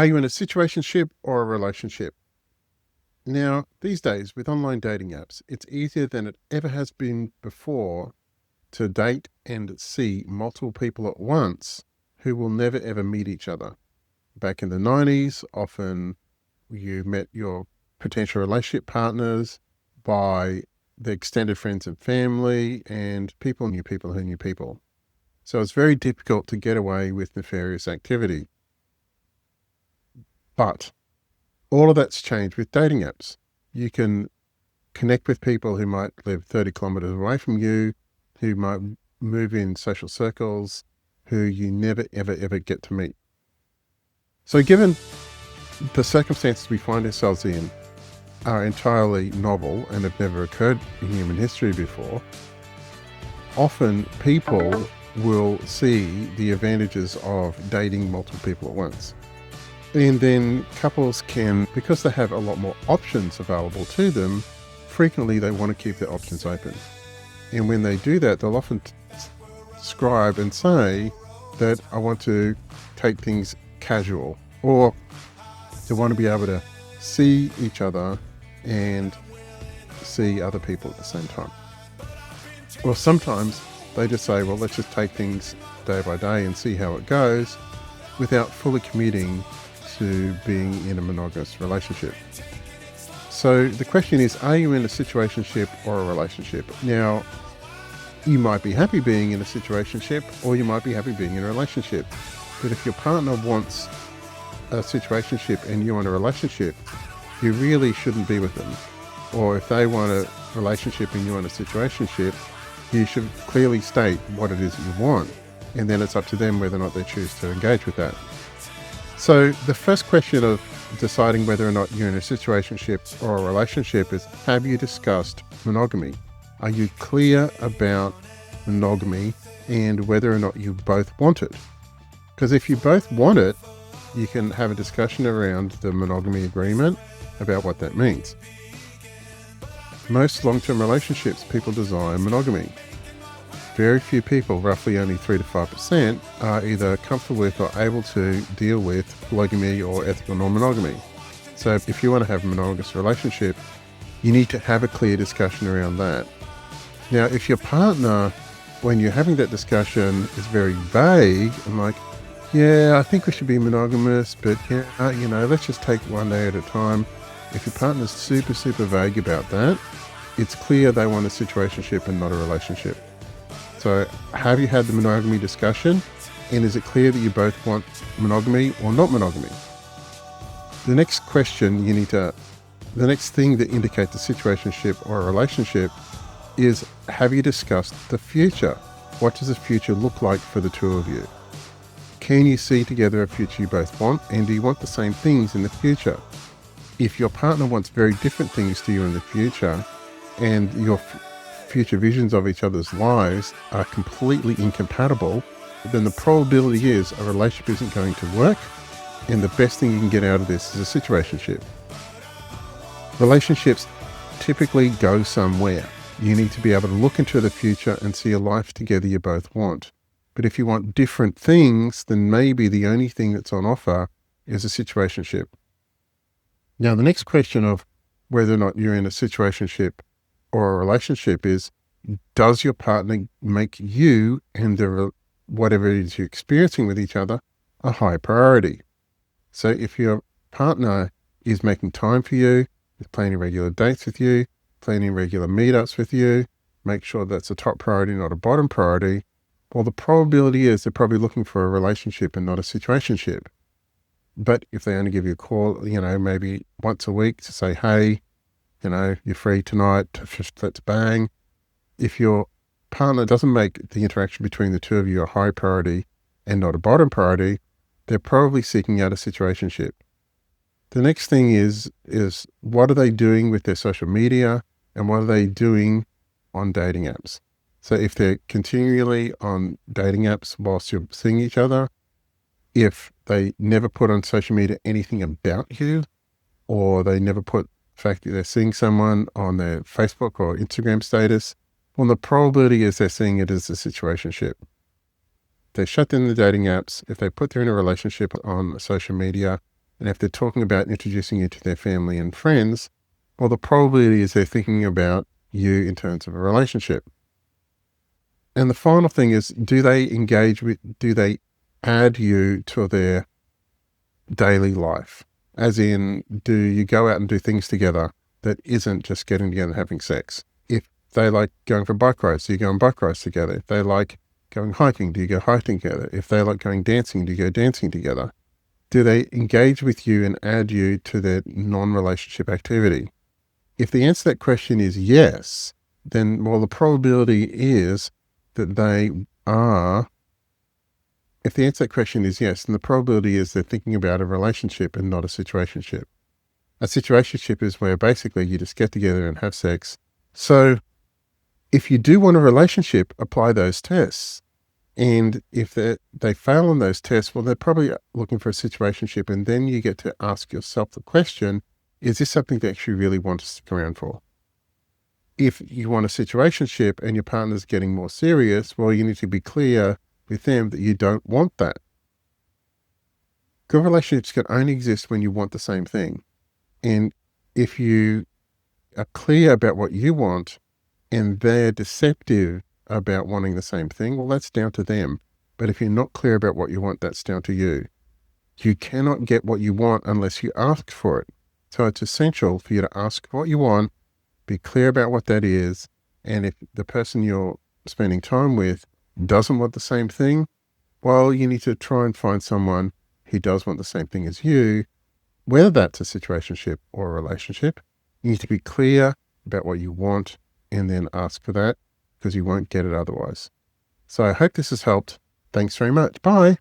Are you in a situationship or a relationship? Now, these days with online dating apps, it's easier than it ever has been before to date and see multiple people at once who will never ever meet each other. Back in the 90s, often you met your potential relationship partners by the extended friends and family, and people knew people who knew people. So it's very difficult to get away with nefarious activity. But all of that's changed with dating apps. You can connect with people who might live 30 kilometers away from you, who might move in social circles, who you never, ever, ever get to meet. So given the circumstances we find ourselves in are entirely novel and have never occurred in human history before, often people will see the advantages of dating multiple people at once. And then couples can, because they have a lot more options available to them, frequently they want to keep their options open. And when they do that, they'll often describe and say that I want to take things casual, or they want to be able to see each other and see other people at the same time. Or sometimes they just say, well, let's just take things day by day and see how it goes without fully committing to being in a monogamous relationship. So the question is, are you in a situationship or a relationship? Now, you might be happy being in a situationship, or you might be happy being in a relationship. But if your partner wants a situationship and you want a relationship, you really shouldn't be with them. Or if they want a relationship and you want a situationship, you should clearly state what it is that you want. And then it's up to them whether or not they choose to engage with that. So the first question of deciding whether or not you're in a situationship or a relationship is, have you discussed monogamy? Are you clear about monogamy and whether or not you both want it? Because if you both want it, you can have a discussion around the monogamy agreement about what that means. Most long-term relationships, people desire monogamy. Very few people, roughly only 3 to 5%, are either comfortable with or able to deal with polygamy or ethical non-monogamy. So if you want to have a monogamous relationship, you need to have a clear discussion around that. Now, if your partner, when you're having that discussion, is very vague and like, yeah, I think we should be monogamous, but yeah, let's just take one day at a time. If your partner's super, super vague about that, it's clear they want a situationship and not a relationship. So have you had the monogamy discussion? And is it clear that you both want monogamy or not monogamy? The next question the next thing that indicates a situationship or a relationship is, have you discussed the future? What does the future look like for the two of you? Can you see together a future you both want? And do you want the same things in the future? If your partner wants very different things to you in the future, and your future visions of each other's lives are completely incompatible, then the probability is a relationship isn't going to work, and the best thing you can get out of this is a situationship. Relationships typically go somewhere. You need to be able to look into the future and see a life together you both want. But if you want different things, then maybe the only thing that's on offer is a situationship. Now, the next question of whether or not you're in a situationship or a relationship is, does your partner make you and whatever it is you're experiencing with each other a high priority? So if your partner is making time for you, is planning regular dates with you, planning regular meetups with you, make sure that's a top priority, not a bottom priority, well, the probability is they're probably looking for a relationship and not a situationship. But if they only give you a call, maybe once a week to say, hey, you're free tonight, let's bang. If your partner doesn't make the interaction between the two of you a high priority and not a bottom priority, they're probably seeking out a situationship. The next thing is what are they doing with their social media and what are they doing on dating apps? So if they're continually on dating apps whilst you're seeing each other, if they never put on social media anything about you, or they never put the fact that they're seeing someone on their Facebook or Instagram status, well, the probability is they're seeing it as a situationship. They shut down the dating apps. If they put they're in a relationship on social media, And if they're talking about introducing you to their family and friends, well, the probability is they're thinking about you in terms of a relationship. And the final thing is, do they add you to their daily life? As in, do you go out and do things together that isn't just getting together and having sex? If they like going for bike rides, do you go on bike rides together? If they like going hiking, do you go hiking together? If they like going dancing, do you go dancing together? Do they engage with you and add you to their non-relationship activity? If the answer to that question is yes, then, well, the probability is that they are, if the answer to that question is yes, then the probability is they're thinking about a relationship and not a situationship. A situationship is where basically you just get together and have sex. So if you do want a relationship, apply those tests. And if they fail on those tests, well, they're probably looking for a situationship. And then you get to ask yourself the question, is this something they actually really want to stick around for? If you want a situationship and your partner's getting more serious, well, you need to be clear with them that you don't want that. Good relationships can only exist when you want the same thing. And if you are clear about what you want and they're deceptive about wanting the same thing, well, that's down to them. But if you're not clear about what you want, that's down to you. You cannot get what you want unless you ask for it. So it's essential for you to ask what you want, be clear about what that is, and if the person you're spending time with doesn't want the same thing, well, you need to try and find someone who does want the same thing as you, whether that's a situationship or a relationship. You need to be clear about what you want and then ask for that, because you won't get it otherwise. So I hope this has helped. Thanks very much. Bye.